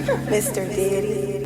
Mr. Diddy.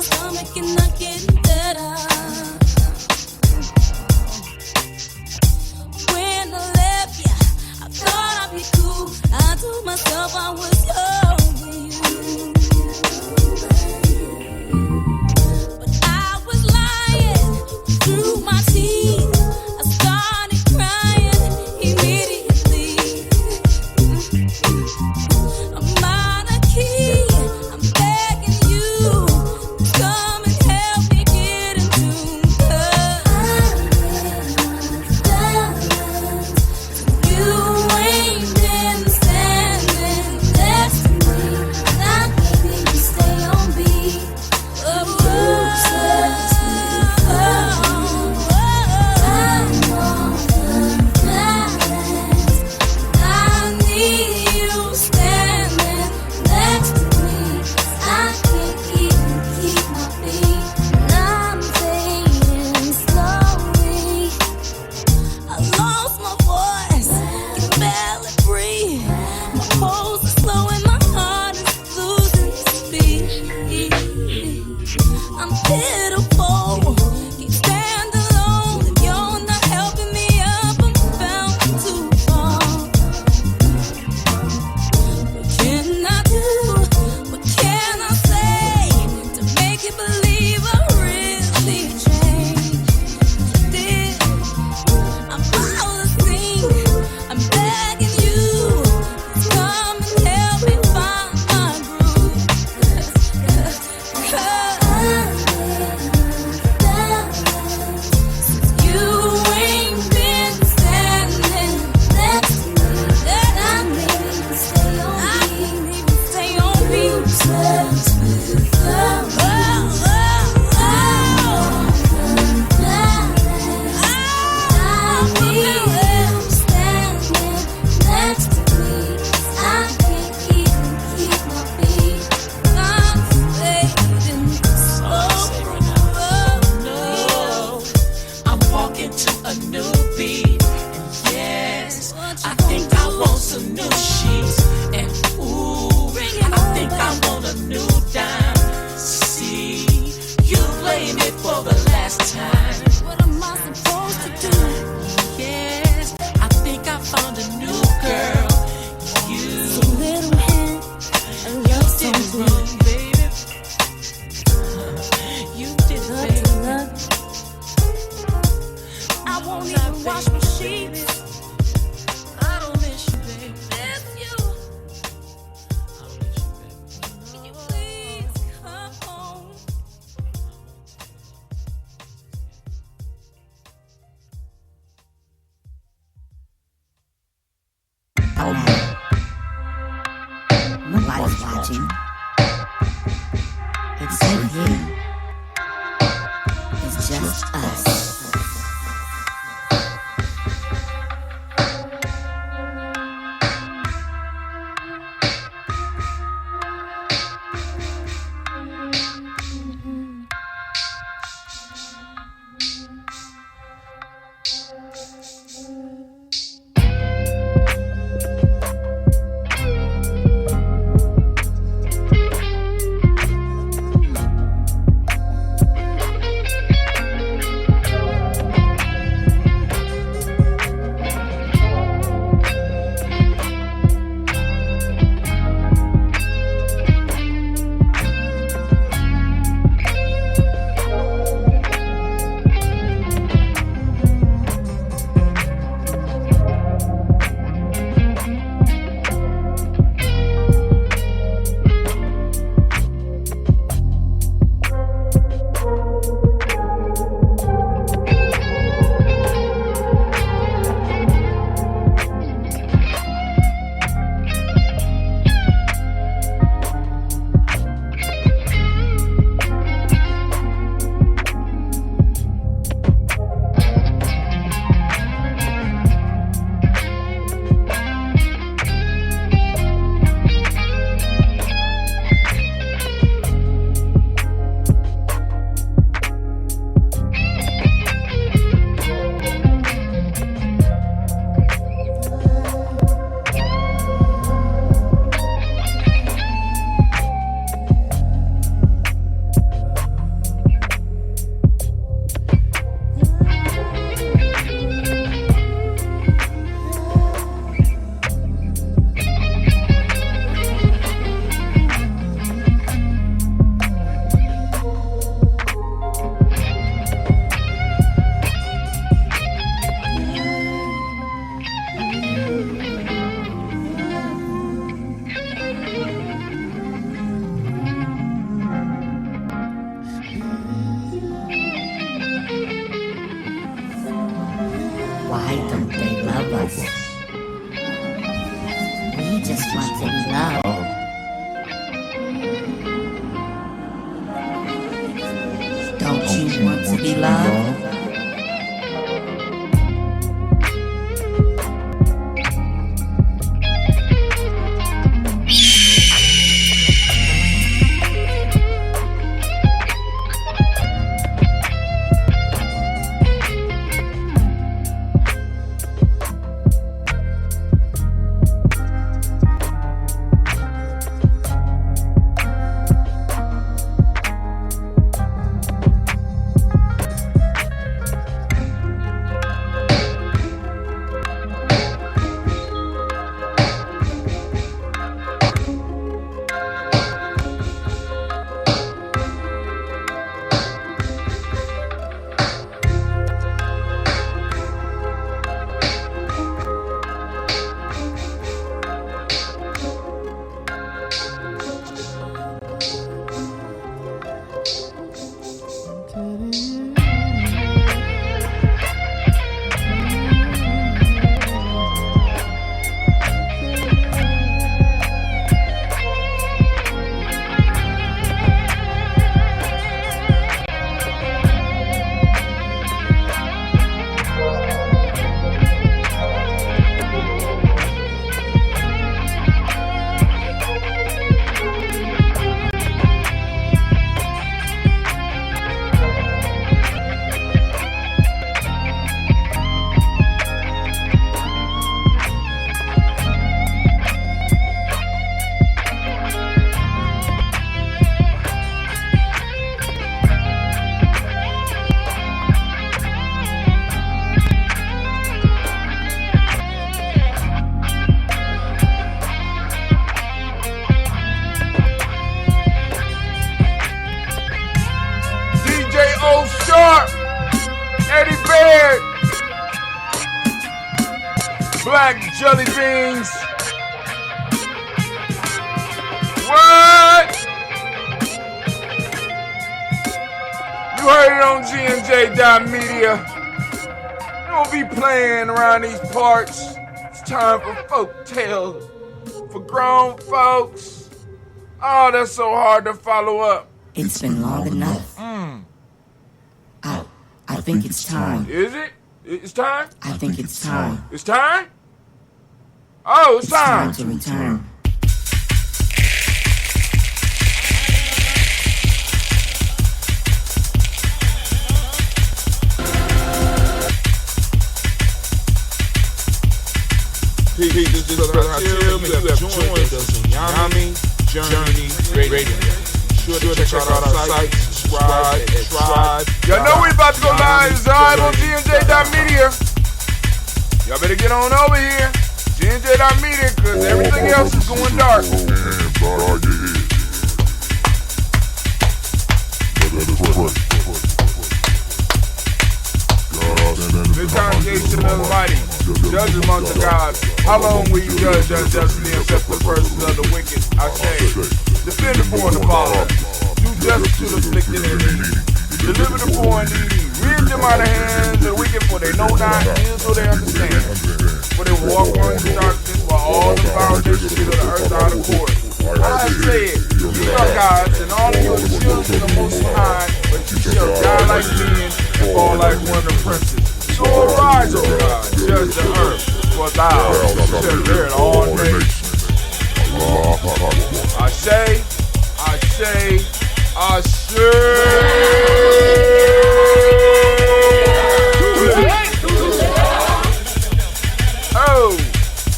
stomach and not getting better. be cool. I told myself I was over you, but I was lying through my teeth. I started crying immediately. I'm out of key. I'm begging you to come and help me get in tune. 'Cause you ain't been standing next to me. Not maybe you stay on beat. I need you standing next to me. I can't even keep my beat. I'm fading slowly. I lost my voice, can barely breathe. My pulse is slow and my heart is losing speed. I'm pitiful, can't stand alone. If you're not helping me up, I'm bound to fall. What can I do? What can I say to make you believe I really changed? Did I'm out of sync? I'm begging you, please come and help me find my groove. 'Cause you ain't been standing next to me. That I can't even stay on beat. I'm walking to a new beat, and yes, I think I want some new sheets, and ooh, I think I want a new dime. See, you playing it for the last time. What am I supposed to do? Yes, I think I found a new girl. You Little hand, a love did it song wrong, baby. You did it, baby. to love. I won't even wash my sheets. I don't miss you, baby. Miss you. I don't miss you, baby. Can you please come home? Nobody's watching. Except you. It's just us. Why don't they love us? We just want to be loved. Don't you want to be loved? Black jelly beans. What? You heard it on Gye-Nyame. You don't be playing around these parts. It's time for folk tales for grown folks. Oh, that's so hard to follow up. It's been long enough. I think it's time. Is it? It's time? I think it's time. It's time? Oh, it's time. It's time to return. This is the Hill. You have joined the Gye-Nyame Journey Radio. Be sure to check out our site, subscribe, and tribe. Y'all know we about to go live on Gye-Nyame. Y'all better get on over here, Gye-Nyame, because everything else is going dark. This congregation of the mighty, judge amongst the gods. How long will you judge unjustly and set the persons of the wicked? I say, defend the poor and the fatherless. Do justice to the afflicted and needy. Deliver the poor and needy. Rid them out of the hands of the wicked, for they know not, neither do they understand. For they walk on in darkness, while all the foundations of the earth are out of course. I say it, ye are gods, and all of you are the children of the Most High, but you shall die like men and fall like one of the princes. So arise, O God, judge the earth, for thou shalt inherit all nations. I say,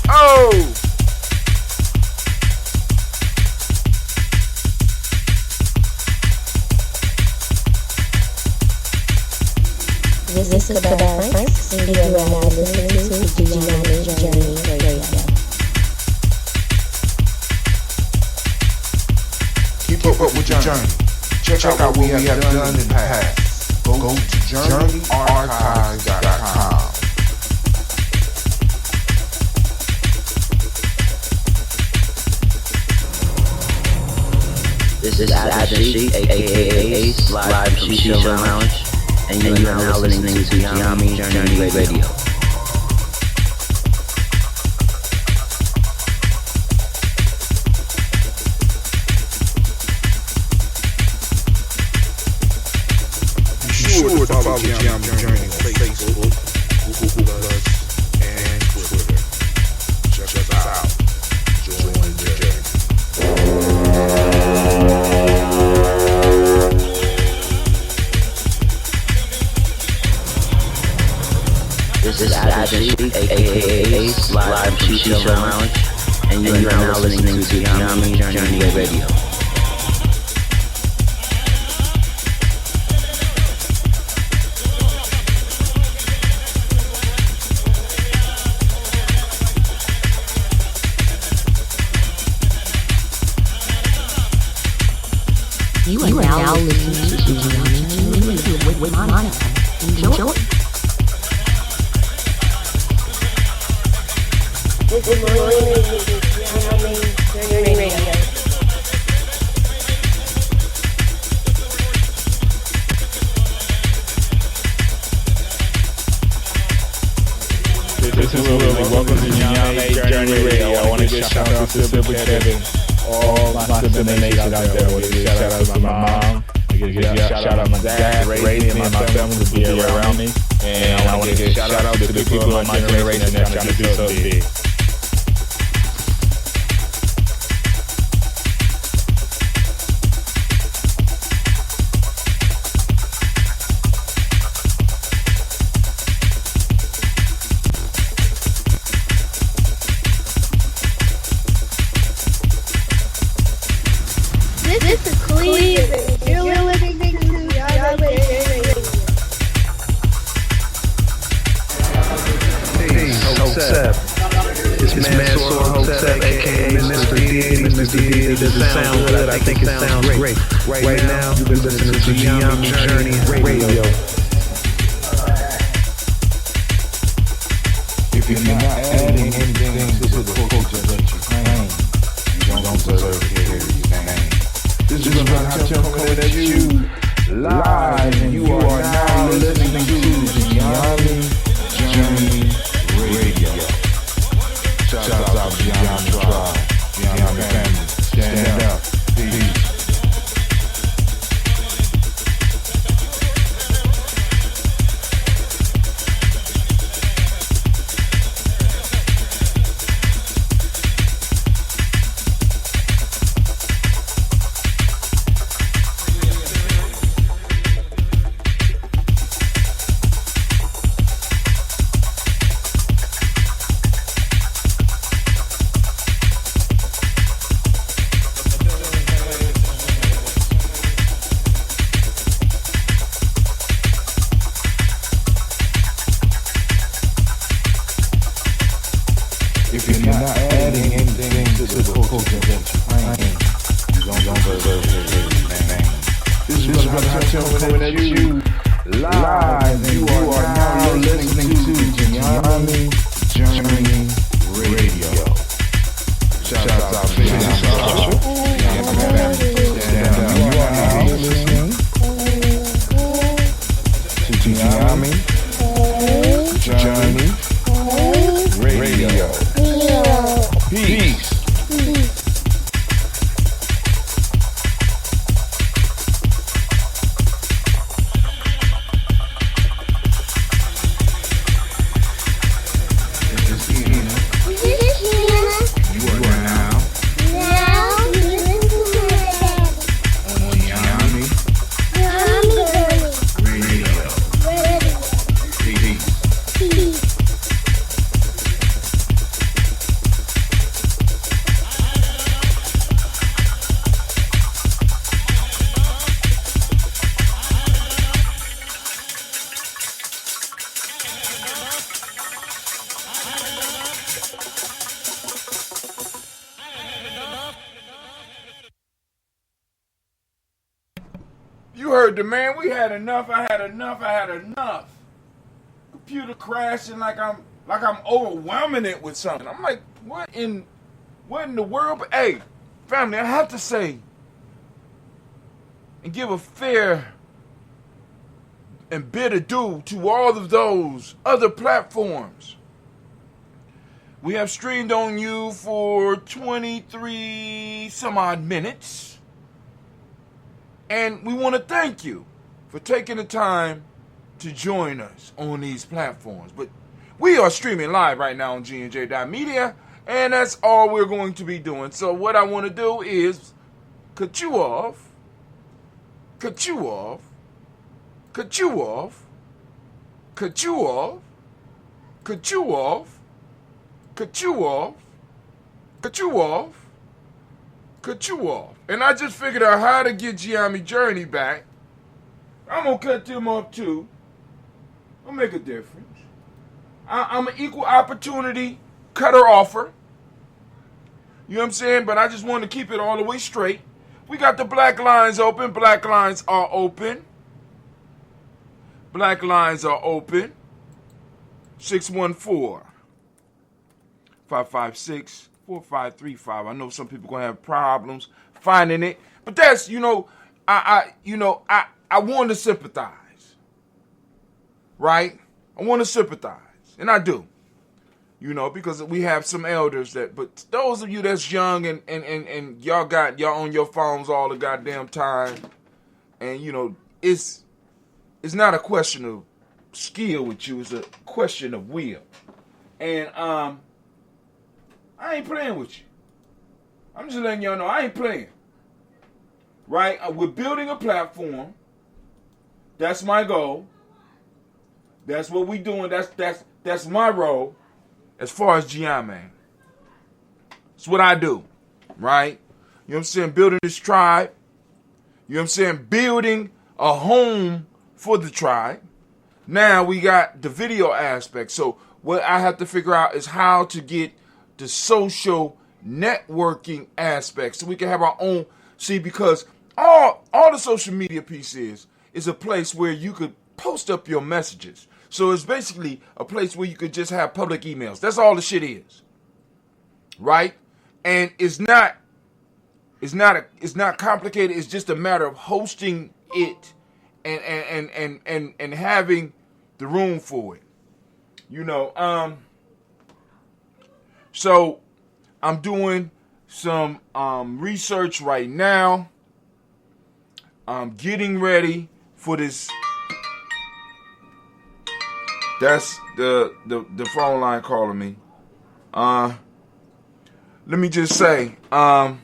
oh. This is the Franks, and you are now listening to Gye-Nyame Journey Radio. Keep up with your journey. Check out what we have done in the past. Go to JourneyArchives.com. This is Adam Sheik, aka Ace, live from Shisha Lounge, and you are now listening to Gye-Nyame Journey Radio. sure to follow Gye-Nyame Journey on Facebook, Google Plus, and Twitter. Check us out. Join the journey. This is Adam aka Live Shisha Lounge, and you are now listening to Gye-Nyame Journey Radio. You are now listening to Gye-Nyame Journey Radio with Monica. Enjoy. Good morning, Gye-Nyame Journey Radio. This is Willie. Welcome to Gye-Nyame Journey Radio. I want to give shout out to Sister Kevin, all my sister nations out there. I want to give shout out to my mom. I give shout out to my dad, raising me and my family to be around me. And I want to give shout out to the people of my generation that trying to do so big. This is Cleveland. You're listening to Gye-Nyame Radio. Hey, Hotep. It's Mansour Hotep, aka Mr. D. Mr. D, does it sound good? I think it sounds great. Right now, you're listening to Gye-Nyame Journey Radio. If you're not adding anything to the culture that you claim, you don't deserve to hear your name. This is about to coming at you live, and you are now listening to Gye-Nyame Journey Radio. Shout out to Gye-Nyame Tribe, Gye-Nyame family. Stand up. Peace. If you're not adding anything to the culture that you claim, you don't deserve to hear your name. This is Brother coming at you live, and you are now listening to Gye-Nyame Journey Radio. Shout out to Gye-Nyame family. Stand up. You are now listening to Gye-Nyame Journey Radio. Peace. You heard the man. We had enough. I had enough. Computer crashing like I'm overwhelming it with something. I'm like, what in the world? But hey, family, I have to say and give a fair and bid adieu to all of those other platforms. We have streamed on you for 23 some odd minutes. And we want to thank you for taking the time to join us on these platforms. But we are streaming live right now on GNJ.media, and that's all we're going to be doing. So what I want to do is cut you off, cut you off, cut you off, cut you off, cut you off, cut you off, cut you off, cut you off. And I just figured out how to get Gye-Nyame Journey back. I'm going to cut them off too. I'll make a difference. I'm an equal opportunity cutter offer. You know what I'm saying? But I just want to keep it all the way straight. We got the black lines open. Black lines are open. Black lines are open. 614-556-4535. I know some people gonna have problems finding it, but that's I want to sympathize, right? I want to sympathize, and I do, because we have some elders but those of you that's young and y'all on your phones all the goddamn time, and it's not a question of skill with you, it's a question of will. And I ain't playing with you. I'm just letting y'all know I ain't playing. Right? We're building a platform. That's my goal. That's what we doing. That's my role as far as Gye-Nyame. It's what I do. Right? You know what I'm saying? Building this tribe. You know what I'm saying? Building a home for the tribe. Now we got the video aspect. So what I have to figure out is how to get the social networking aspect so we can have our own. See, because all the social media piece is a place where you could post up your messages. So it's basically a place where you could just have public emails. That's all the shit is. Right? And it's not complicated. It's just a matter of hosting it and having the room for it. So I'm doing some research right now. I'm getting ready for this. That's the phone line calling me. Let me just say, I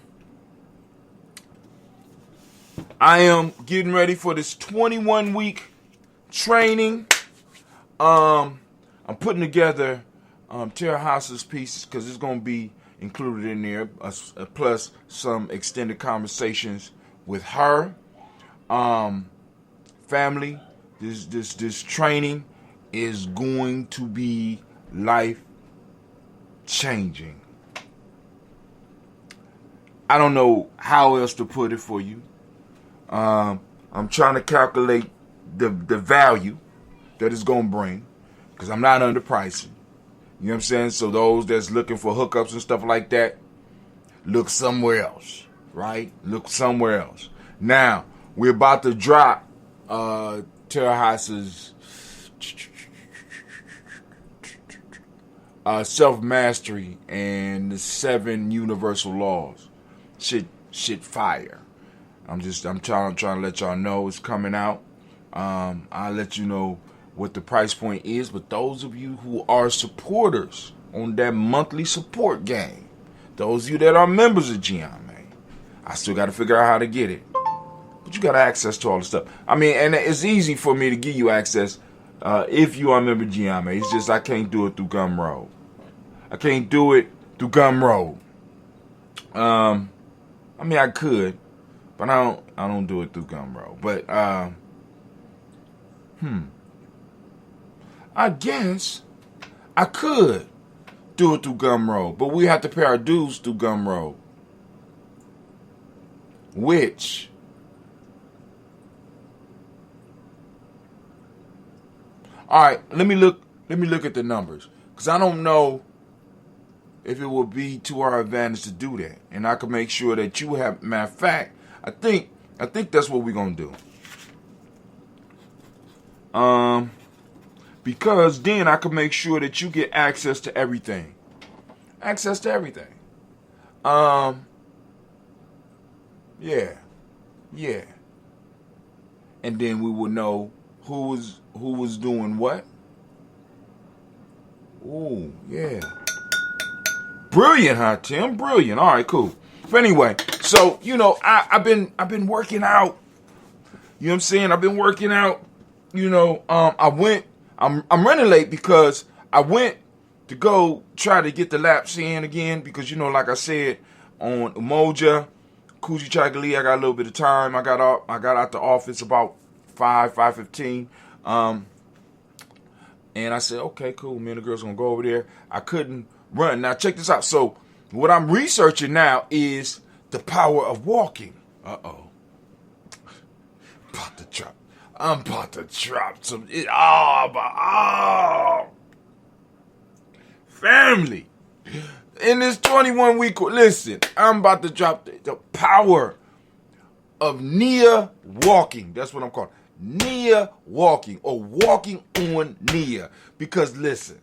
am getting ready for this 21-week training. I'm putting together Tara House's pieces because it's going to be included in there, plus some extended conversations with her. Family, this training is going to be life changing. I don't know how else to put it for you. I'm trying to calculate the value that it's going to bring because I'm not underpricing. You know what I'm saying? So those that's looking for hookups and stuff like that, look somewhere else, right? Look somewhere else. Now, we're about to drop Terahas's self-mastery and the 7 universal laws. Shit fire. I'm trying to let y'all know it's coming out. I'll let you know what the price point is, but those of you who are supporters on that monthly support game, those of you that are members of Gye-Nyame, I still got to figure out how to get it. But you got access to all the stuff. I mean, and it's easy for me to give you access if you are a member of Gye-Nyame. It's just I can't do it through Gumroad. I can't do it through Gumroad. I mean, I could, but I don't do it through Gumroad. But I guess I could do it through Gumroad, but we have to pay our dues through Gumroad, which all right. Let me look at the numbers because I don't know if it would be to our advantage to do that, and I can make sure that you have. Matter of fact, I think that's what we're gonna do. Because then I can make sure that you get access to everything. Access to everything. Yeah. and then we will know who was doing what. Ooh, yeah. Brilliant, huh, Tim? Brilliant. All right, cool. But anyway, so I've been working out. You know what I'm saying? I've been working out. I'm running late because I went to go try to get the laps in again because like I said on Umoja, Coogee Chagalee, I got a little bit of time. I got out the office about 5:15. And I said, okay, cool, me and the girls gonna go over there. I couldn't run. Now check this out. So what I'm researching now is the power of walking. I'm about to drop some. Family. In this 21-week, listen, I'm about to drop the power of Nia walking. That's what I'm calling Nia walking, or walking on Nia. Because listen,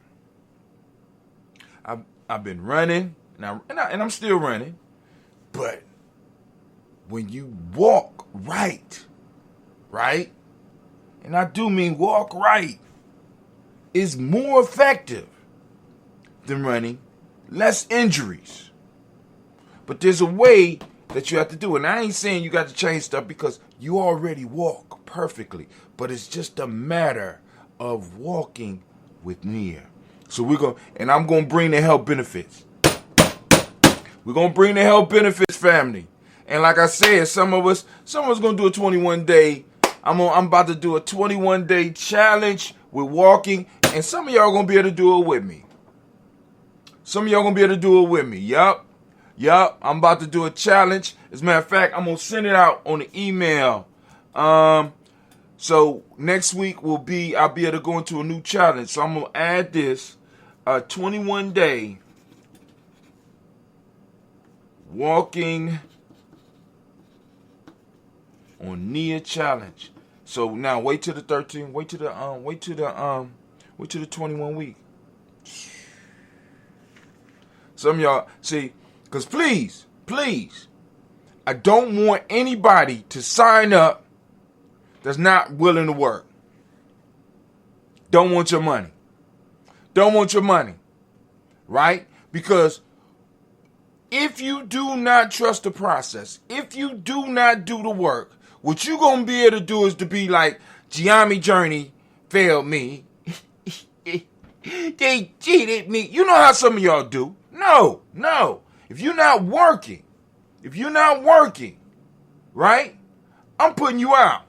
I've been running, and I'm still running, but when you walk right, and I do mean walk right, is more effective than running, less injuries. But there's a way that you have to do it. And I ain't saying you got to change stuff because you already walk perfectly. But it's just a matter of walking with Nia. So I'm going to bring the health benefits. We're going to bring the health benefits, family. And like I said, some of us going to do a 21-day. I'm about to do a 21-day challenge with walking. And some of y'all going to be able to do it with me. Yup. I'm about to do a challenge. As a matter of fact, I'm going to send it out on the email. So next week I'll be able to go into a new challenge. So I'm going to add this, a 21-day walking on Nia challenge. So now wait till the 13th. Wait till the 21 week. Some of y'all see, because please, I don't want anybody to sign up that's not willing to work. Don't want your money. Right? Because if you do not trust the process, if you do not do the work, what you going to be able to do is to be like, Gye-Nyame journey failed me. They cheated me. You know how some of y'all do. No. If you're not working, right? I'm putting you out.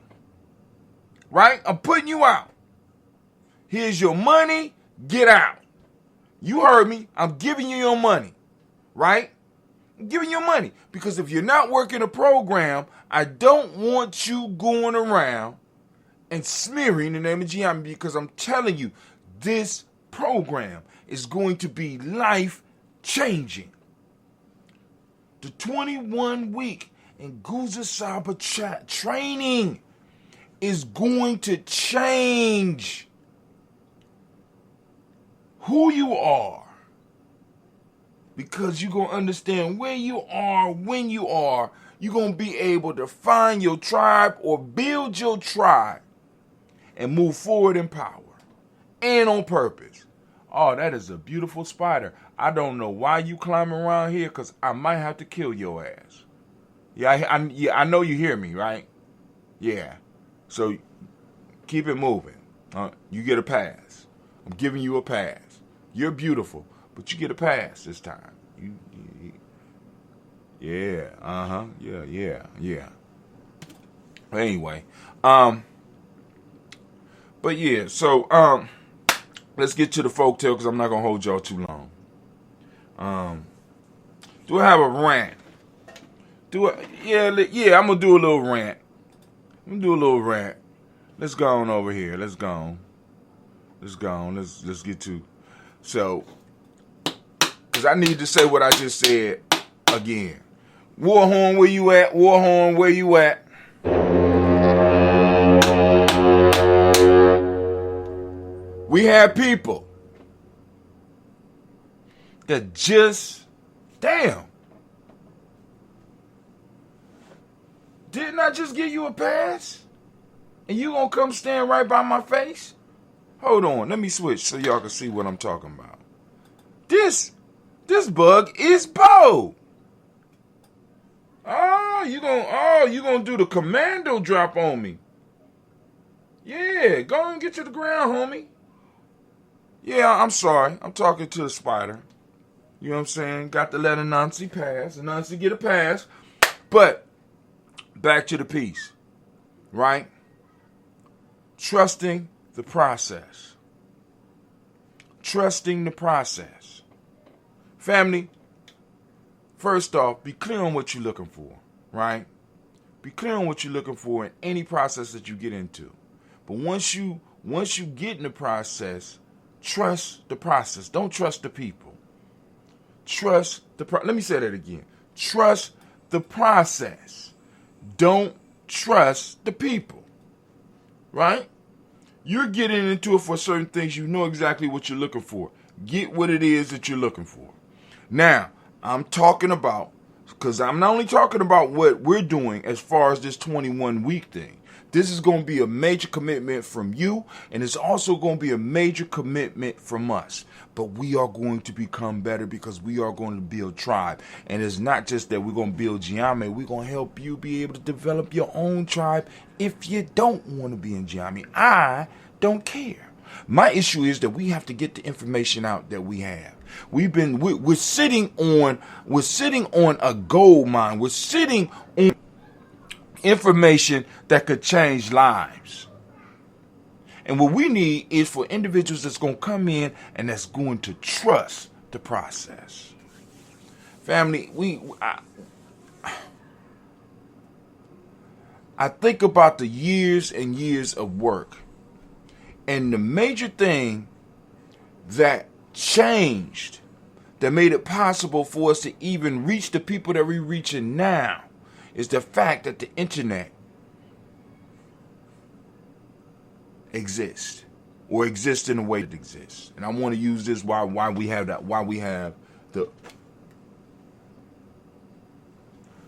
Right? I'm putting you out. Here's your money. Get out. You heard me. I'm giving you your money. Right? I'm giving you money. Because if you're not working a program, I don't want you going around and smearing the name of Gye-Nyame, because I'm telling you, this program is going to be life-changing. The 21-week in Nguza Saba training is going to change who you are, because you're going to understand where you are, when you are. You're going to be able to find your tribe or build your tribe and move forward in power and on purpose. Oh, that is a beautiful spider. I don't know why you climbing around here, because I might have to kill your ass. Yeah, I know you hear me, right? Yeah. So keep it moving. You get a pass. I'm giving you a pass. You're beautiful, but you get a pass this time. Yeah. Anyway, but yeah. So let's get to the folktale, because I'm not gonna hold y'all too long. Do I have a rant? Yeah. I'm gonna do a little rant. Let's go on over here. Let's go on. Let's get to. So, because I need to say what I just said again. Warhorn, where you at? Warhorn, where you at? We have people that just, damn. Didn't I just give you a pass? And you gonna come stand right by my face? Hold on, let me switch so y'all can see what I'm talking about. This bug is bold. You gonna do the commando drop on me. Yeah, go and get to the ground, homie. Yeah, I'm sorry. I'm talking to the spider. You know what I'm saying? Got to let Anansi pass. Anansi get a pass. But back to the piece, right? Trusting the process. Trusting the process. Family, first off, be clear on what you're looking for, right? Be clear on what you're looking for in any process that you get into. But once you get in the process, trust the process. Don't trust the people. Trust let me say that again. Trust the process. Don't trust the people. Right? You're getting into it for certain things. You know exactly what you're looking for. Get what it is that you're looking for. Now, I'm talking about, because I'm not only talking about what we're doing as far as this 21-week thing. This is going to be a major commitment from you, and it's also going to be a major commitment from us. But we are going to become better because we are going to build tribe. And it's not just that we're going to build Gye-Nyame. We're going to help you be able to develop your own tribe if you don't want to be in Gye-Nyame. I don't care. My issue is that we have to get the information out that we have. We're sitting on a gold mine. We're sitting on information that could change lives. And what we need is for individuals that's going to come in and that's going to trust the process. Family, I think about the years and years of work. And the major thing that changed, that made it possible for us to even reach the people that we're reaching now, is the fact that the internet exists, or exists in the way it exists. And I want to use this why we have the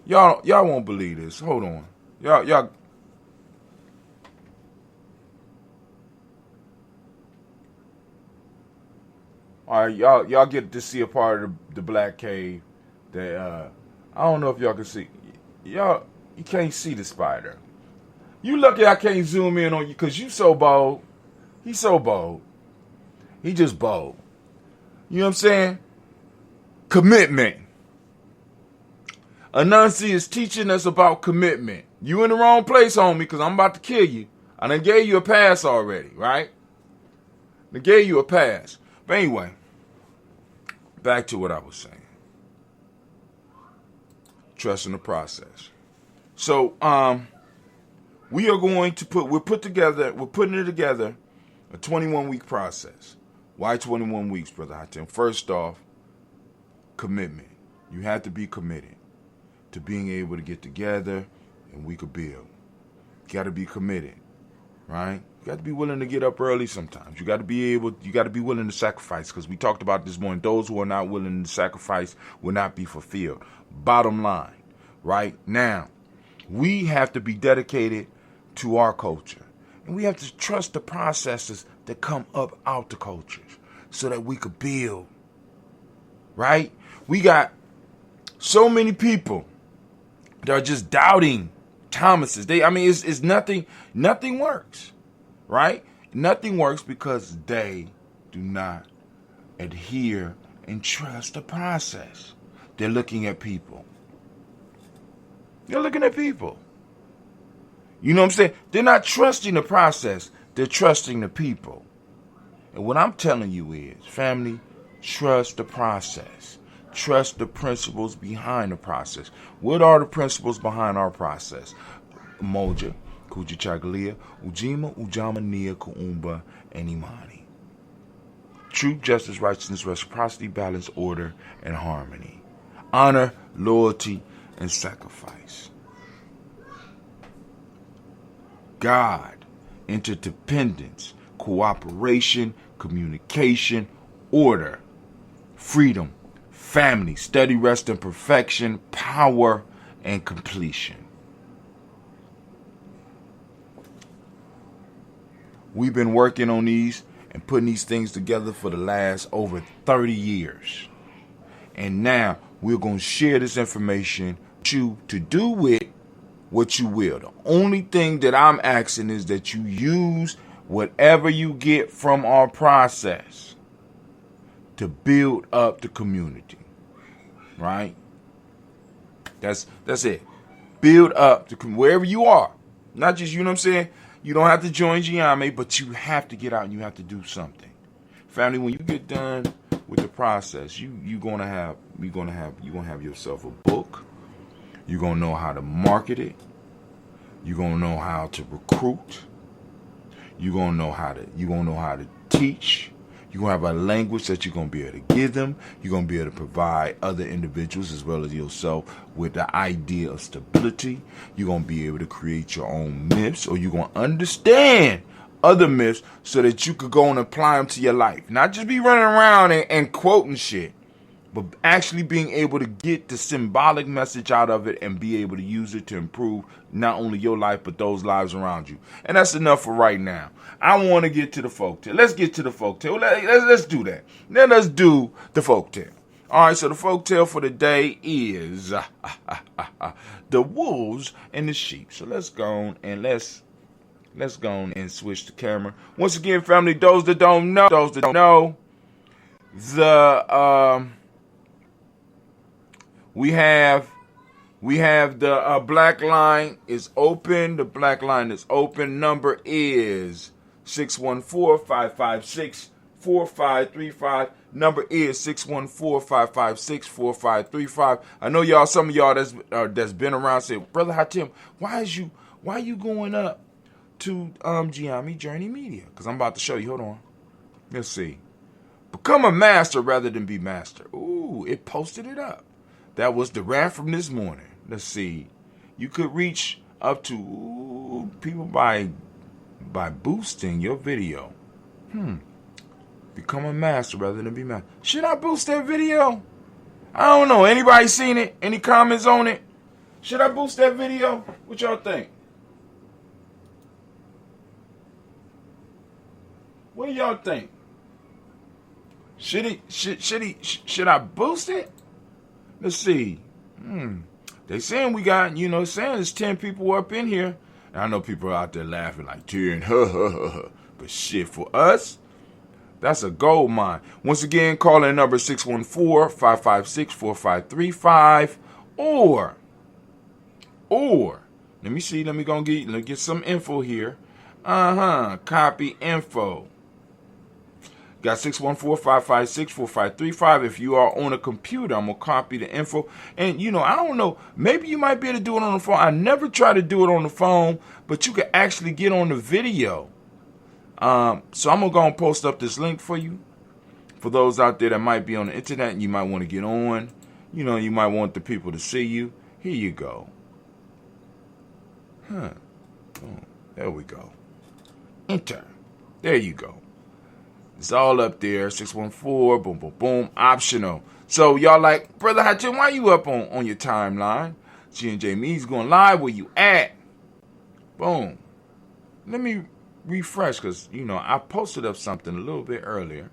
y'all won't believe this. Hold on. Y'all all right, y'all get to see a part of the Black Cave that I don't know if y'all can see. You can't see the spider. You lucky I can't zoom in on you because you so bold. He's so bold. He just bold. You know what I'm saying? Commitment. Anansi is teaching us about commitment. You in the wrong place, homie, because I'm about to kill you. I done gave you a pass already, right? I gave you a pass. But anyway, back to what I was saying. Trusting the process. So, we're putting it together, a 21-week process. Why 21 weeks, Brother Hatem? First off, commitment. You have to be committed to being able to get together and we could build. You got to be committed, right? You got to be willing to get up early sometimes. You got to be willing to sacrifice, because we talked about this morning. Those who are not willing to sacrifice will not be fulfilled. Bottom line, right? Now, we have to be dedicated to our culture. And we have to trust the processes that come up out the cultures so that we could build, right? We got so many people that are just doubting Thomases. It's nothing works, right? Nothing works because they do not adhere and trust the process. They're looking at people. They're looking at people. You know what I'm saying? They're not trusting the process. They're trusting the people. And what I'm telling you is, family, trust the process. Trust the principles behind the process. What are the principles behind our process? Moja, Kujichagalia, Ujima, Ujama, Nia, Kuumba, and Imani. Truth, justice, righteousness, reciprocity, balance, order, and harmony. Honor, loyalty, and sacrifice. God, interdependence, cooperation, communication, order, freedom, family, steady rest and perfection, power, and completion. We've been working on these and putting these things together for the last over 30 years. And now we're going to share this information with you to do with what you will. The only thing that I'm asking is that you use whatever you get from our process to build up the community. Right? That's it. Build up wherever you are. Not just, you know what I'm saying? You don't have to join Gye-Nyame, but you have to get out and you have to do something. Family, when you get done with the process, you're gonna have yourself a book. You're gonna know how to market it. You're gonna know how to recruit. You're gonna know how to teach. You're going to have a language that you're going to be able to give them. You're going to be able to provide other individuals as well as yourself with the idea of stability. You're going to be able to create your own myths, or you're going to understand other myths so that you could go and apply them to your life. Not just be running around and quoting shit, but actually being able to get the symbolic message out of it and be able to use it to improve not only your life, but those lives around you. And that's enough for right now. I want to get to the folktale. Let's get to the folktale. Let's do that. Then let's do the folktale. All right, so the folktale for the day is the wolves and the sheep. So let's go and let's go and switch the camera. Once again, family, those that don't know, we have the black line is open. The black line is open. Number is 614-556-4535. Number is 614-556-4535. I know y'all, some of y'all that's been around say, Brother Hatim, why you going up to Gye-Nyame Journey Media? Because I'm about to show you. Hold on. Let's see. Become a master rather than be master. Ooh, it posted it up. That was the rant from this morning. Let's see. You could reach up to people by boosting your video. Become a master rather than be master. Should I boost that video? I don't know. Anybody seen it? Any comments on it? Should I boost that video? What y'all think? What do y'all think? Should I boost it? Let's see. They saying we got, saying there's 10 people up in here. And I know people are out there laughing like 10, but shit, for us, that's a gold mine. Once again, call in number 614-556-4535, or let me see. Let me get some info here. Copy info. Got 614-556-4535. If you are on a computer, I'm going to copy the info. And, I don't know. Maybe you might be able to do it on the phone. I never try to do it on the phone, but you can actually get on the video. So I'm going to go and post up this link for you. For those out there that might be on the internet and you might want to get on. You might want the people to see you. Here you go. Oh, there we go. Enter. There you go. It's all up there, 614, boom, boom, boom, optional. So y'all like, Brother Hatim, why you up on your timeline? G&J Me's going live, where you at? Boom. Let me refresh, because, I posted up something a little bit earlier.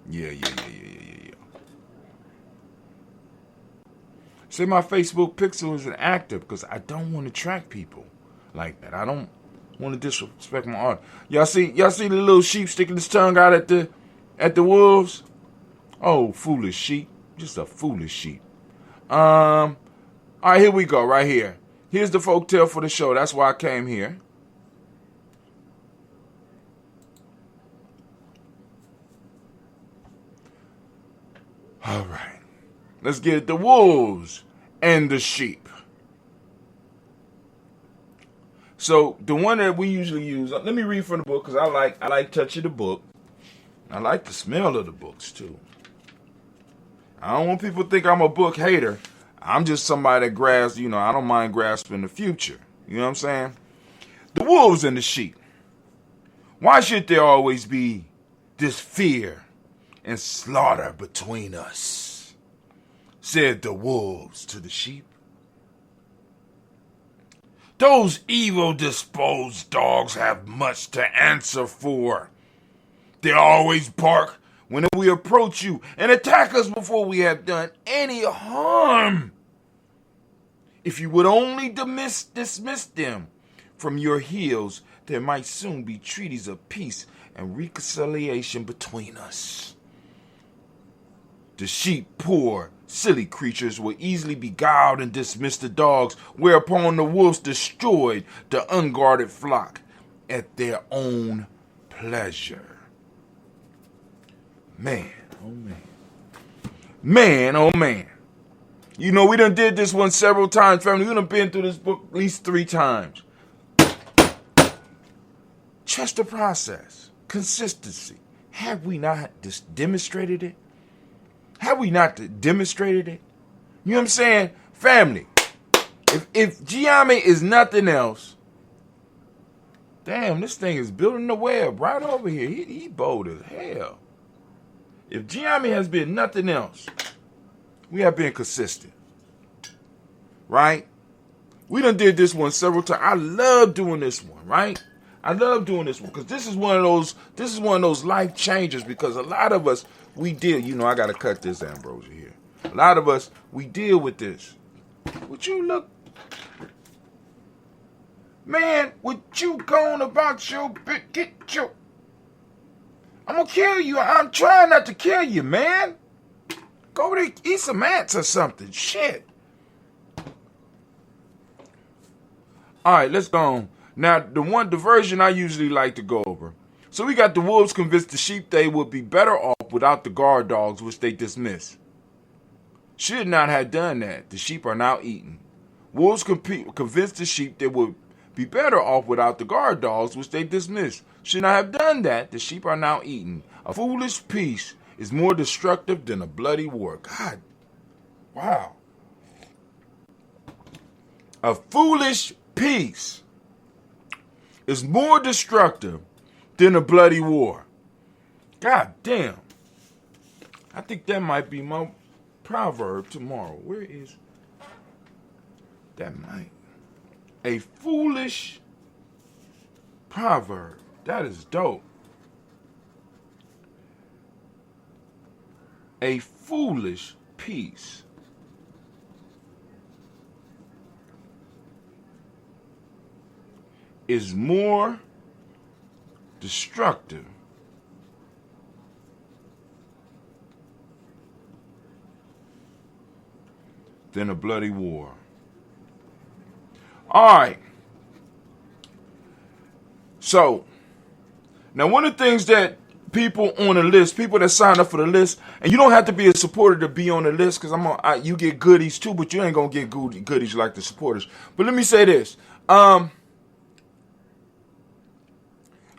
Yeah. Say my Facebook pixel isn't active because I don't want to track people like that. I don't want to disrespect my art. Y'all see the little sheep sticking his tongue out at the wolves? Oh, foolish sheep. Just a foolish sheep. All right, here we go, right here. Here's the folktale for the show. That's why I came here. All right. Let's get it. The wolves and the sheep. So the one that we usually use, let me read from the book because I like touching the book. I like the smell of the books too. I don't want people to think I'm a book hater. I'm just somebody that grasps, I don't mind grasping the future. You know what I'm saying? The wolves and the sheep. Why should there always be this fear and slaughter between us, said the wolves to the sheep. Those evil-disposed dogs have much to answer for. They always bark when we approach you and attack us before we have done any harm. If you would only dismiss them from your heels, there might soon be treaties of peace and reconciliation between us. The sheep, poor, silly creatures, will easily be beguiled and dismiss the dogs, whereupon the wolves destroyed the unguarded flock at their own pleasure. Man, oh man. Man, oh man. You know, we done did this one several times, family. We done been through this book at least 3 times. Trust the process. Consistency. Have we not demonstrated it? Have we not demonstrated it? You know what I'm saying? Family, if Gye-Nyame is nothing else, damn, this thing is building the web right over here. He bold as hell. If Gye-Nyame has been nothing else, we have been consistent. Right? We done did this one several times. I love doing this one, right? I love doing this one because this is one of those life changers, because a lot of us, we deal, you know, I got to cut this ambrosia here. A lot of us, we deal with this. Would you look, man, would you going about your, get your, I'm going to kill you. I'm trying not to kill you, man. Go to eat some ants or something. Shit. All right, let's go on. Now, the version I usually like to go over. So we got the wolves convinced the sheep they would be better off without the guard dogs, which they dismiss. Should not have done that. The sheep are now eaten. Wolves convinced the sheep they would be better off without the guard dogs, which they dismiss. Should not have done that. The sheep are now eaten. A foolish peace is more destructive than a bloody war. God, wow. A foolish peace is more destructive than a bloody war. God damn. I think that might be my proverb tomorrow. Where is that? Might. A foolish proverb. That is dope. A foolish peace is more destructive than a bloody war. All right. So, now one of the things that people on the list, people that sign up for the list, and you don't have to be a supporter to be on the list, because you get goodies too, but you ain't gonna get goodies like the supporters. But let me say this.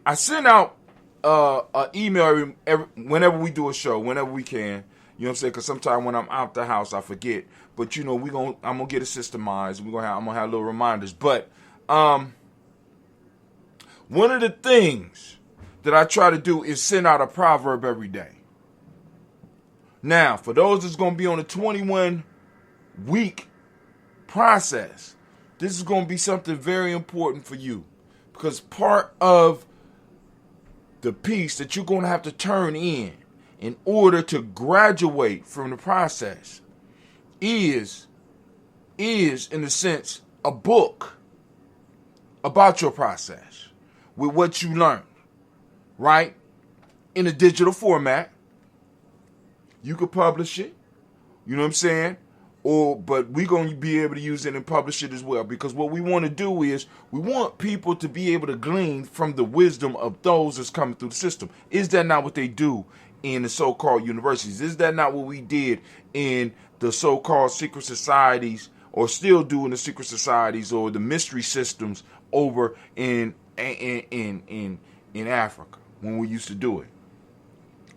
I send out an email whenever we do a show, whenever we can. You know what I'm saying? Because sometimes when I'm out the house, I forget. But you know, I'm gonna get it systemized. I'm gonna have little reminders. But one of the things that I try to do is send out a proverb every day. Now, for those that's gonna be on a 21-week process, this is gonna be something very important for you, because part of the piece that you're going to have to turn in order to graduate from the process is in a sense a book about your process with what you learned, right? In a digital format. You could publish it, you know what I'm saying? But we're going to be able to use it and publish it as well, because what we want to do is we want people to be able to glean from the wisdom of those that's coming through the system. Is that not what they do in the so-called universities? Is that not what we did in the so-called secret societies, or still do in the secret societies or the mystery systems over in Africa when we used to do it?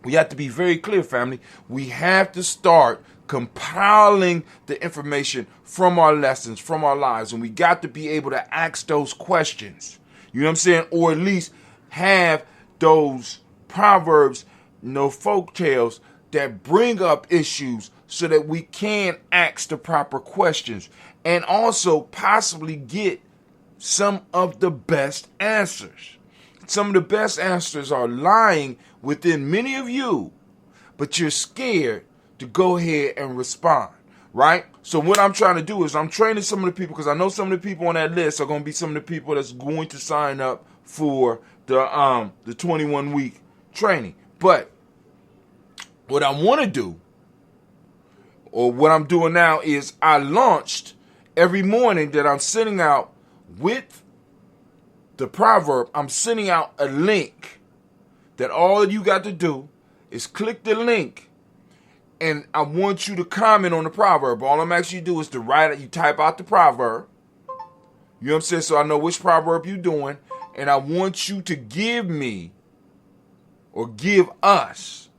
We have to be very clear, family. We have to start compiling the information from our lessons, from our lives, and we got to be able to ask those questions. You know what I'm saying? Or at least have those proverbs folk tales that bring up issues so that we can ask the proper questions and also possibly get some of the best answers. Some of the best answers are lying within many of you, but you're scared to go ahead and respond, right? So what I'm trying to do is I'm training some of the people, because I know some of the people on that list are going to be some of the people that's going to sign up for the 21-week training. But what I want to do, or what I'm doing now, is I launched every morning that I'm sending out with the proverb, I'm sending out a link that all you got to do is click the link, and I want you to comment on the proverb. All I'm asking you to do is to write it. You type out the proverb. You know what I'm saying? So I know which proverb you're doing, and I want you to give me or give us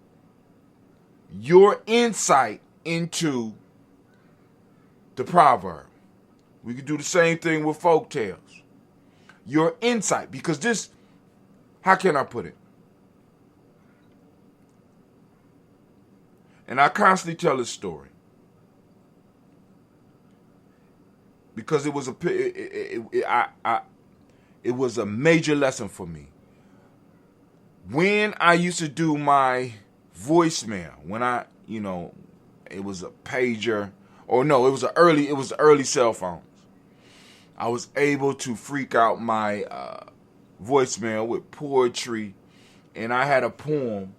your insight into the proverb. We could do the same thing with folk tales. Your insight, because this, how can I put it? And I constantly tell this story because it was a major lesson for me. When I used to do my voicemail, when it was a pager, or no, it was the early cell phones. I was able to freak out my voicemail with poetry, and I had a poem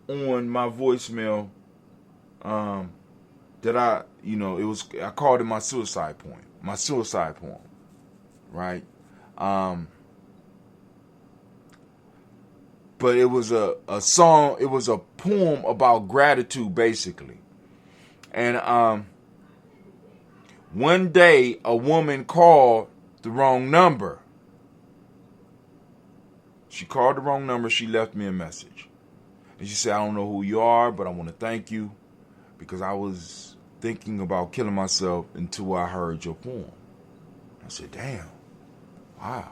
on my voicemail that I called it my suicide poem, right? But it was a song, it was a poem about gratitude, basically. And one day, a woman called the wrong number. She called the wrong number. She left me a message. And she said, I don't know who you are, but I want to thank you because I was thinking about killing myself until I heard your poem. I said, damn, wow.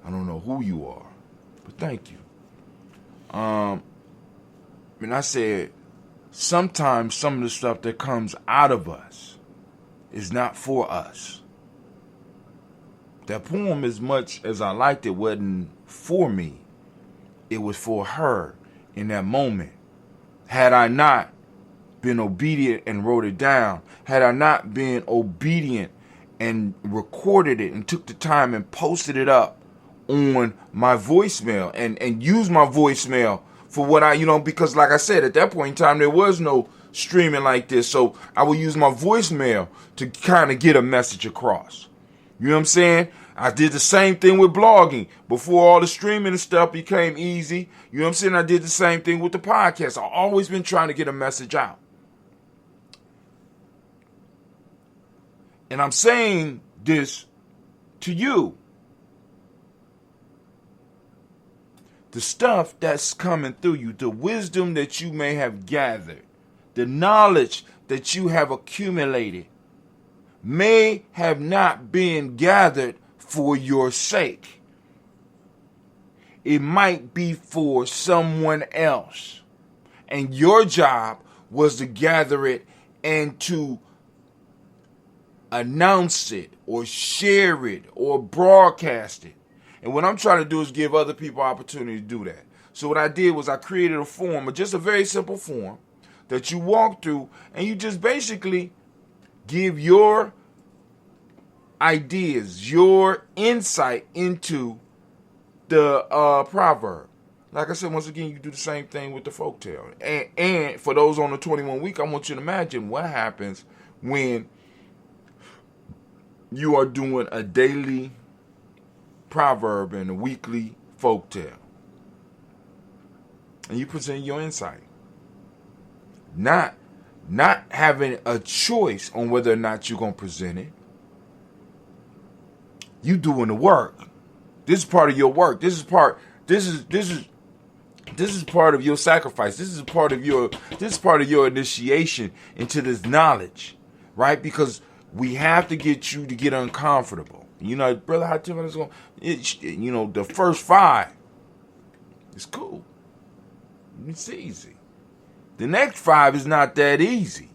I don't know who you are, but thank you. And I said, sometimes some of the stuff that comes out of us is not for us. That poem, as much as I liked it, wasn't for me. It was for her in that moment. Had I not been obedient and wrote it down, had I not been obedient and recorded it and took the time and posted it up on my voicemail and used my voicemail for what because like I said, at that point in time, there was no streaming like this. So I would use my voicemail to kind of get a message across. You know what I'm saying? I did the same thing with blogging. Before all the streaming and stuff became easy, you know what I'm saying? I did the same thing with the podcast. I've always been trying to get a message out. And I'm saying this to you. The stuff that's coming through you, the wisdom that you may have gathered, the knowledge that you have accumulated may have not been gathered for your sake. It might be for someone else. And your job was to gather it and to announce it or share it or broadcast it. And what I'm trying to do is give other people opportunity to do that. So what I did was I created a form, just a very simple form that you walk through, and you just basically give your ideas, your insight into the proverb. Like I said, once again, you do the same thing with the folktale. And for those on the 21 week, I want you to imagine what happens when you are doing a daily proverb and a weekly folktale. And you present your insight. Not having a choice on whether or not you're going to present it. You doing the work. This is part of your work. This is part of your sacrifice. This is part of your initiation into this knowledge, right? Because we have to get you to get uncomfortable. You know, brother, how Tim is going? The first 5 is cool. It's easy. The next 5 is not that easy.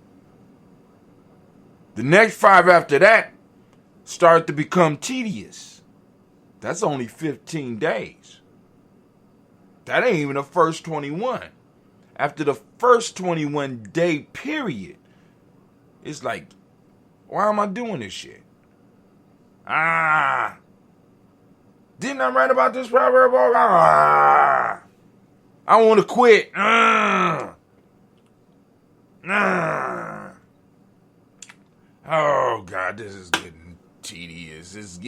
The next 5 after that start to become tedious. That's only 15 days. That ain't even the first 21. After the first 21 day period, it's like, why am I doing this shit? Didn't I write about this proverb? I want to quit. Oh God, this is getting tedious. This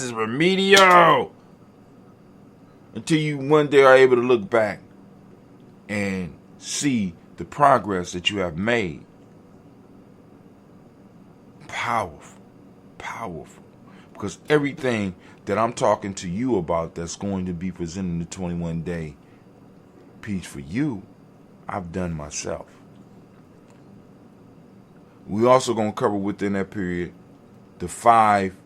is remedial. Until you one day are able to look back and see the progress that you have made. Powerful. Because everything that I'm talking to you about that's going to be presented in the 21 day piece for you, I've done myself. We also going to cover within that period the 5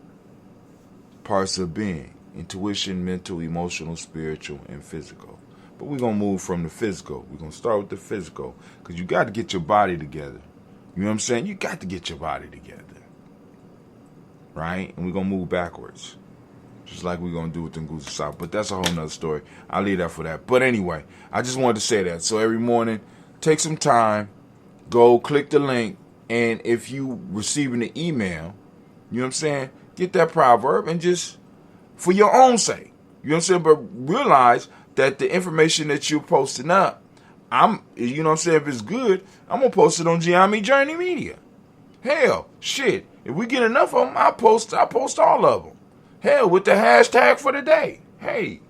parts of being: intuition, mental, emotional, spiritual, and physical. But we're going to move from the physical. We're going to start with the physical because you got to get your body together. You know what I'm saying? You got to get your body together. Right? And we're going to move backwards. Just like we're going to do with the Goose South. But that's a whole nother story. I'll leave that for that. But anyway, I just wanted to say that. So every morning, take some time, go click the link, and if you receiving the email, you know what I'm saying, get that proverb and just, for your own sake, you know what I'm saying, but realize that the information that you're posting up, you know what I'm saying, if it's good, I'm going to post it on Gye-Nyame Journey Media. Hell, shit, if we get enough of them, I'll post all of them. Hell, with the hashtag for the day. Hey,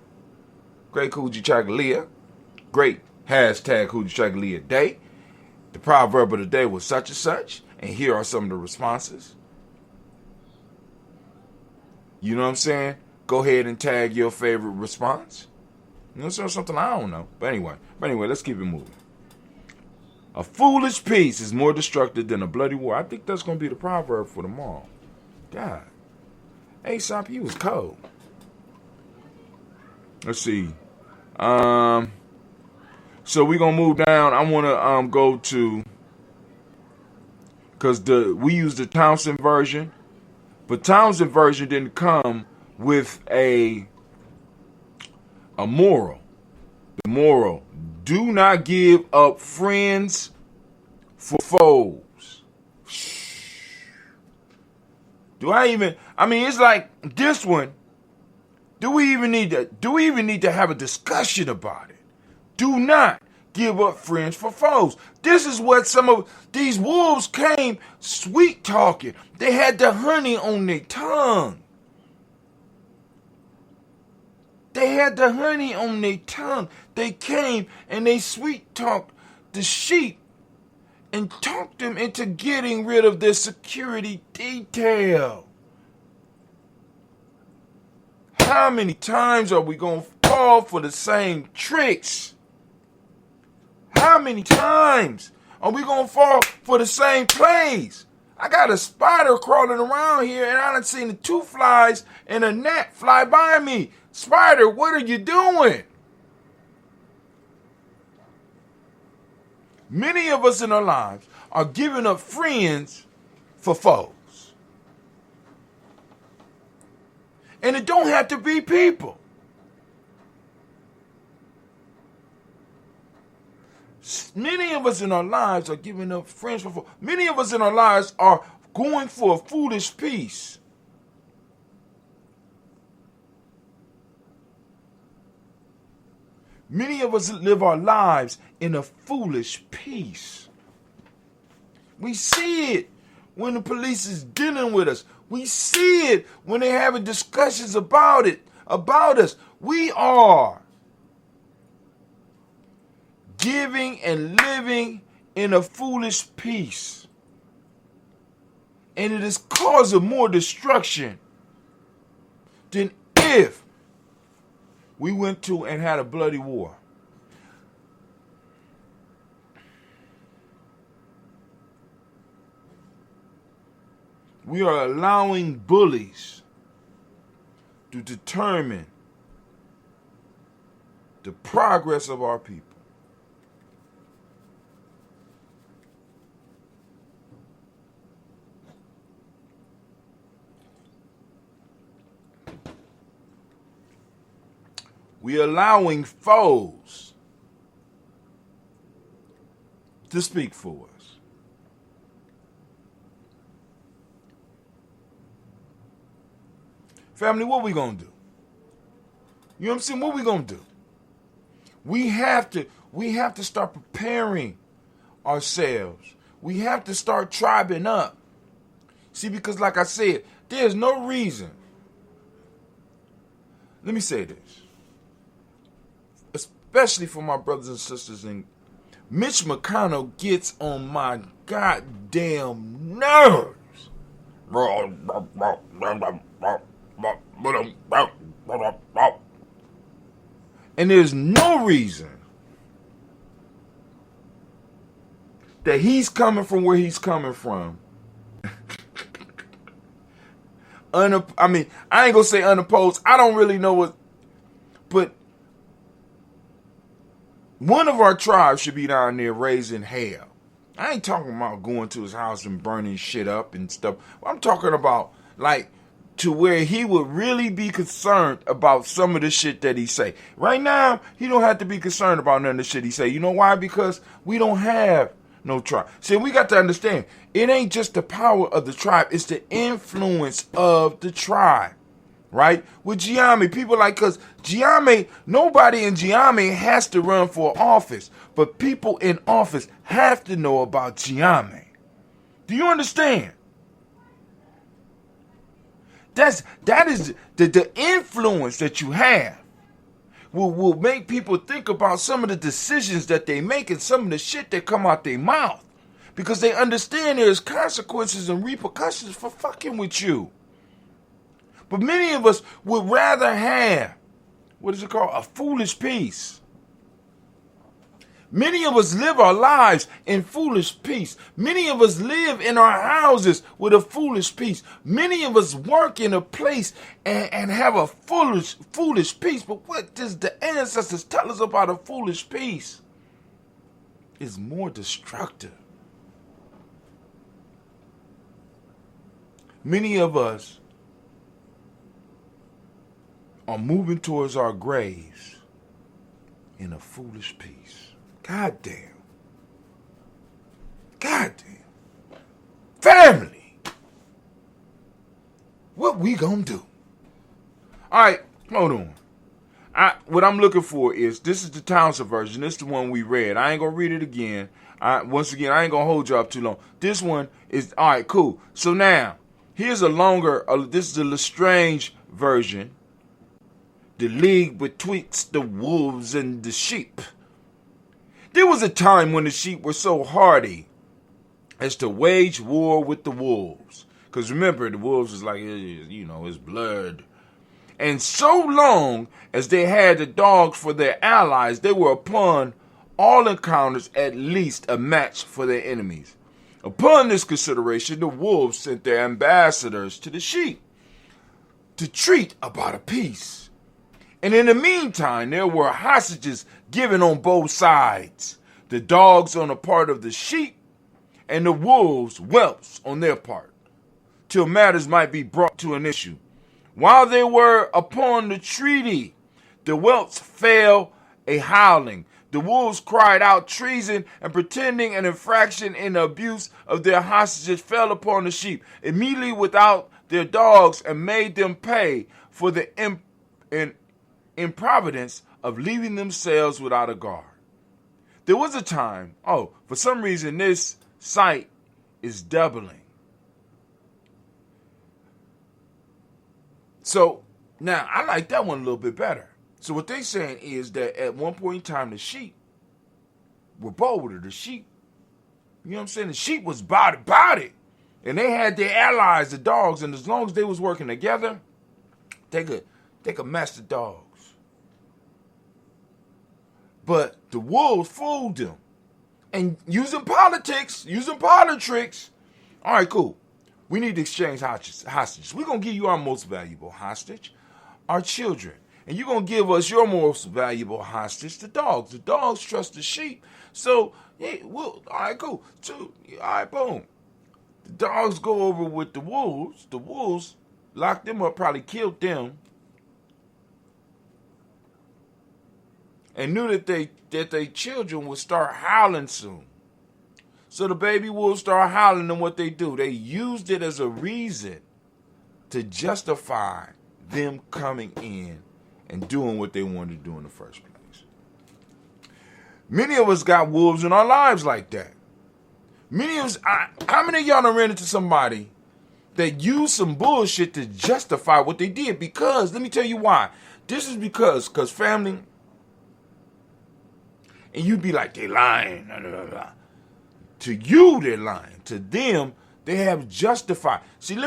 great Hoochie Chagalia. Great hashtag Hoochie Chagalia Day. The proverb of the day was such and such, and here are some of the responses. You know what I'm saying? Go ahead and tag your favorite response. You know, so something I don't know. But anyway, let's keep it moving. A foolish peace is more destructive than a bloody war. I think that's going to be the proverb for tomorrow. God. Aesop, you was cold. Let's see. So we're going to move down. I want to go to, because we use the Townsend version, but Townsend version didn't come with a moral. The moral: do not give up friends for foes. It's like this one. Do we even need to have a discussion about it? Do not give up friends for foes. This is what some of these wolves came sweet talking. They had the honey on their tongue. They came and they sweet talked the sheep and talked them into getting rid of their security detail. How many times are we going to fall for the same tricks? How many times are we going to fall for the same plays? I got a spider crawling around here, and I done seen the 2 flies and a gnat fly by me. Spider, what are you doing? Many of us in our lives are giving up friends for foes. And it don't have to be people. Many of us in our lives are giving up friends for foes. Many of us in our lives are going for a foolish peace. Many of us live our lives in a foolish peace. We see it when the police is dealing with us. We see it when they're having discussions about us. We are giving and living in a foolish peace. And it is causing more destruction than if we went to and had a bloody war. We are allowing bullies to determine the progress of our people. We're allowing foes to speak for us. Family, what we gonna do? You know what I'm saying? What we gonna do? We have to start preparing ourselves. We have to start tribing up. See, because like I said, there's no reason. Let me say this. Especially for my brothers and sisters, and Mitch McConnell gets on my goddamn nerves. And there's no reason that he's coming from where he's coming from. I ain't gonna say unopposed. I don't really know what, but one of our tribes should be down there raising hell. I ain't talking about going to his house and burning shit up and stuff. I'm talking about like to where he would really be concerned about some of the shit that he say. Right now, he don't have to be concerned about none of the shit he say. You know why? Because we don't have no tribe. See, we got to understand, it ain't just the power of the tribe, it's the influence of the tribe. Right? With Gye-Nyame, people like, because Gye-Nyame, nobody in Gye-Nyame has to run for office, but people in office have to know about Gye-Nyame. Do you understand? That is the influence that you have will make people think about some of the decisions that they make and some of the shit that come out their mouth, because they understand there's consequences and repercussions for fucking with you. But many of us would rather have, what is it called, a foolish peace. Many of us live our lives in foolish peace. Many of us live in our houses with a foolish peace. Many of us work in a place and have a foolish peace. But what does the ancestors tell us about a foolish peace? It's more destructive. Many of us are moving towards our graves in a foolish peace. God damn. God damn. Family. What we gonna do? Alright, hold on. What I'm looking for is, this is the Townsend version. This is the one we read. I ain't gonna read it again. Once again, I ain't gonna hold you up too long. This one is, alright, cool. So now, here's a longer, this is the Lestrange version. The league betwixt the wolves and the sheep. There was a time when the sheep were so hardy as to wage war with the wolves. Because remember, the wolves is like, it's blood. And so long as they had the dogs for their allies, they were upon all encounters at least a match for their enemies. Upon this consideration, the wolves sent their ambassadors to the sheep to treat about a peace. And in the meantime, there were hostages given on both sides. The dogs on the part of the sheep, and the wolves, whelps, on their part, till matters might be brought to an issue. While they were upon the treaty, the whelps fell a howling. The wolves cried out treason, and pretending an infraction in the abuse of their hostages fell upon the sheep, immediately without their dogs, and made them pay for the improvidence of leaving themselves without a guard. There was a time, for some reason this site is doubling. So now I like that one a little bit better. So what they're saying is that at one point in time the sheep were bolder. The sheep, you know what I'm saying? The sheep was about it. And they had their allies, the dogs, and as long as they was working together, they could match the dogs. But the wolves fooled them. And using politics. All right, cool. We need to exchange hostages. We're going to give you our most valuable hostage, our children. And you're going to give us your most valuable hostage, the dogs. The dogs trust the sheep. So, yeah, well, all right, cool. So, all right, boom. The dogs go over with the wolves. The wolves locked them up, probably killed them. And knew that their children would start howling soon. So the baby wolves start howling, and what they do, they used it as a reason to justify them coming in and doing what they wanted to do in the first place. Many of us got wolves in our lives like that. Many of us, how many of y'all done ran into somebody that used some bullshit to justify what they did? Because, let me tell you why. This is because family, and you be like, they lying, blah, blah, blah. To you, they're lying. To them, they have justified. See,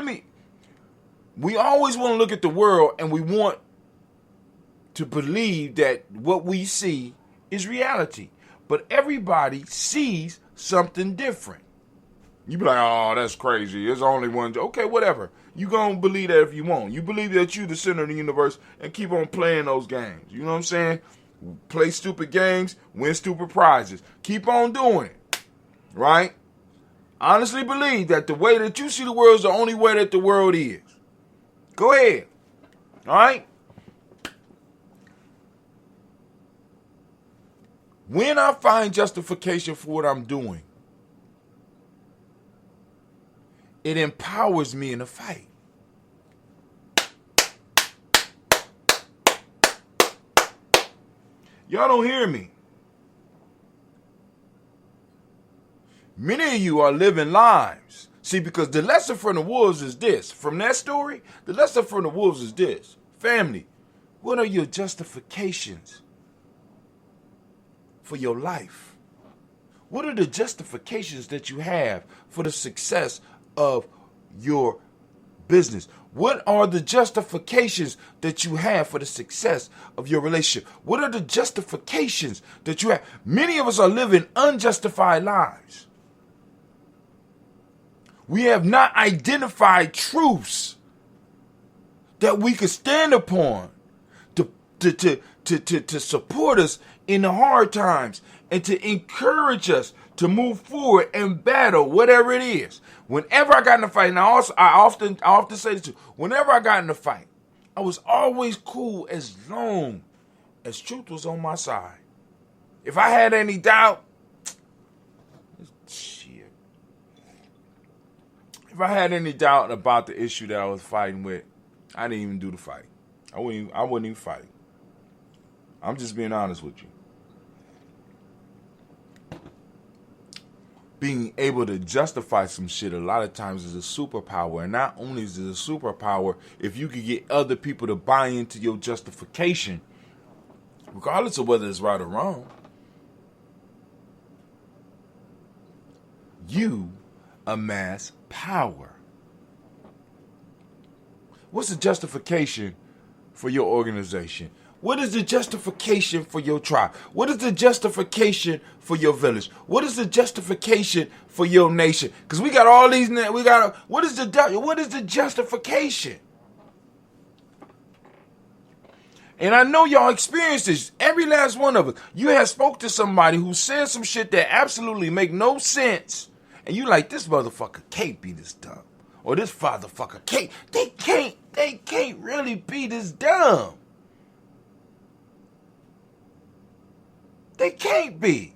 we always want to look at the world and we want to believe that what we see is reality. But everybody sees something different. You be like, oh, that's crazy. There's only one. Okay, whatever. You gonna believe that if you want. You believe that you the center of the universe and keep on playing those games. You know what I'm saying? Play stupid games, win stupid prizes. Keep on doing it. Right? Honestly believe that the way that you see the world is the only way that the world is. Go ahead. All right? When I find justification for what I'm doing, it empowers me in the fight. Y'all don't hear me. Many of you are living lives. See, because the lesson from the wolves is this. From that story, the lesson from the wolves is this. Family, what are your justifications for your life? What are the justifications that you have for the success of your business? What are the justifications that you have for the success of your relationship? What are the justifications that you have? Many of us are living unjustified lives. We have not identified truths that we could stand upon to support us in the hard times and to encourage us to move forward and battle whatever it is. Whenever I got in a fight, and I often say this too, whenever I got in a fight, I was always cool as long as truth was on my side. If I had any doubt, if I had any doubt about the issue that I was fighting with, I didn't even do the fight. I wouldn't even fight. I'm just being honest with you. Being able to justify some shit a lot of times is a superpower. And not only is it a superpower, if you can get other people to buy into your justification, regardless of whether it's right or wrong, you amass power. What's the justification for your organization? What is the justification for your tribe? What is the justification for your village? What is the justification for your nation? Because we got all these. What is the justification? And I know y'all experience this. Every last one of us. You have spoke to somebody who said some shit that absolutely make no sense, and you like, this motherfucker can't be this dumb, or this fatherfucker can't. They can't really be this dumb. They can't be.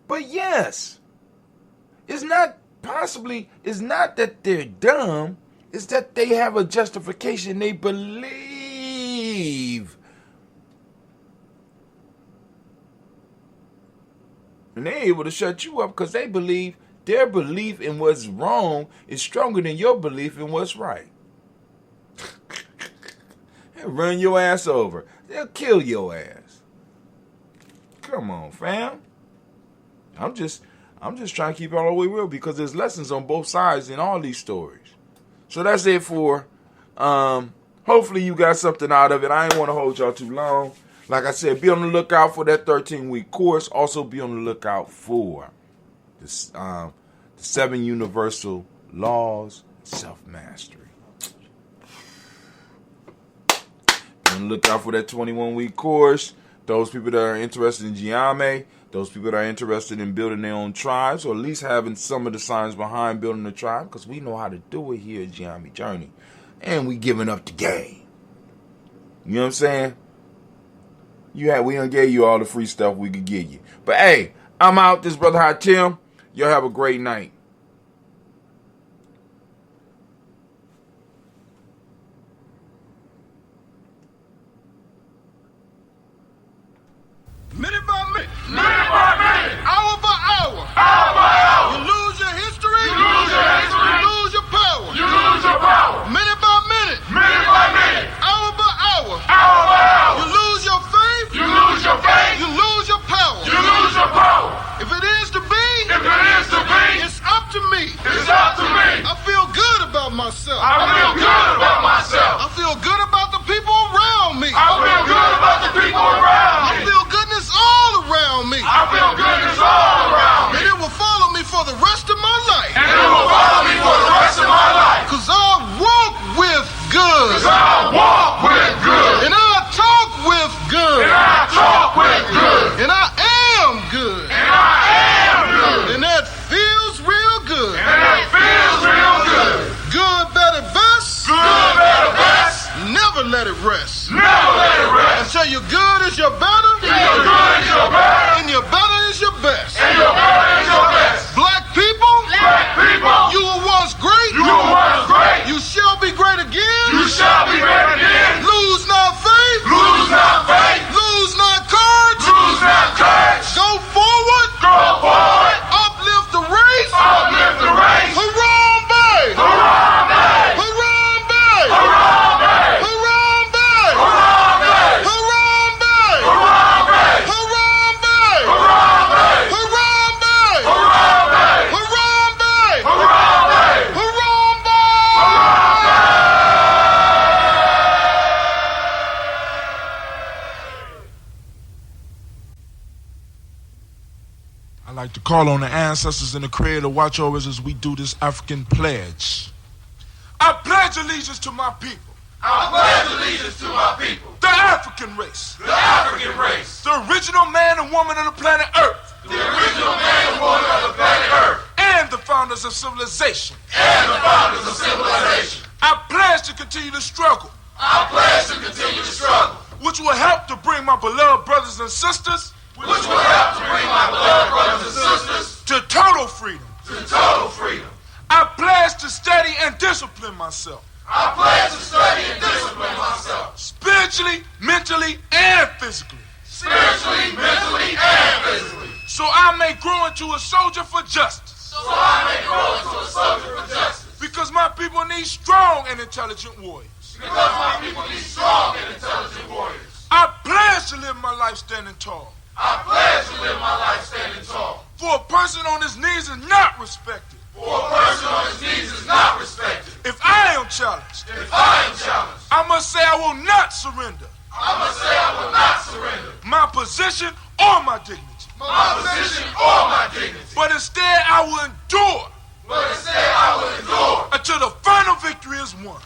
But yes, it's not that they're dumb, it's that they have a justification. They believe. And they're able to shut you up because they believe their belief in what's wrong is stronger than your belief in what's right. They'll run your ass over. They'll kill your ass. Come on, fam. I'm just trying to keep it all the way real because there's lessons on both sides in all these stories. So that's it for, hopefully you got something out of it. I ain't want to hold y'all too long. Like I said, be on the lookout for that 13-week course. Also be on the lookout for the 7 universal laws of self-mastery. Be And look out for that 21-week course. Those people that are interested in Gye-Nyame, those people that are interested in building their own tribes, or at least having some of the signs behind building a tribe, because we know how to do it here at Gye-Nyame Journey. And we giving up the game. You know what I'm saying? We done gave you all the free stuff we could give you. But hey, I'm out. This brother Hot Tim. Y'all have a great night. Minute by minute, hour by hour, you lose your history, you lose your power, minute by minute, hour by hour, you lose your faith, you lose your power, if it is to be, it's up to me, I feel good about myself, I feel good about the people around me, I feel goodness all around me. And it will follow me for the rest of my life. Cause I walk with good. And I talk with good. And I am good. And that feels real good. Good, better, best. Never let it rest. Until your good is your better. And your better is your best. Black people, you were once great. You shall be great again. Lose not faith. Lose not courage. Go forward. Uplift the race. Harambe. I like to call on the ancestors and the Creator to watch over us as we do this African pledge. I pledge allegiance to my people. The African race. The original man and woman of the planet Earth. And the founders of civilization. I pledge to continue the struggle. Which will help to bring my beloved brothers and sisters to total freedom. I pledge to study and discipline myself. Spiritually, mentally, and physically. So I may grow into a soldier for justice. Because my people need strong and intelligent warriors. I pledge to live my life standing tall. For a person on his knees is not respected. If I am challenged, I must say I will not surrender. My position or my dignity. But instead I will endure. Until the final victory is won.